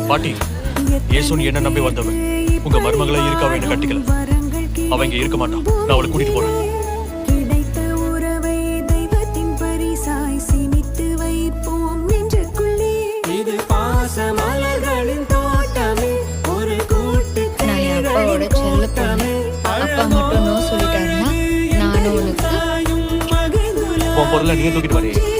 பாட்டி, ஏசுன்னு என்ன நம்பி வந்தவன் உங்க மருமகளை இருக்க அவ என்ன கட்டிக்கல. அவ இங்க இருக்க மாட்டான். நான் அவளை கூட்டிட்டு போறேன். அப்பா மட்டும் நோ சொல்லிட்டாருன்னா நானும் உனக்கு உன் பொருளை நீ தூக்கிட்டு வரேன்.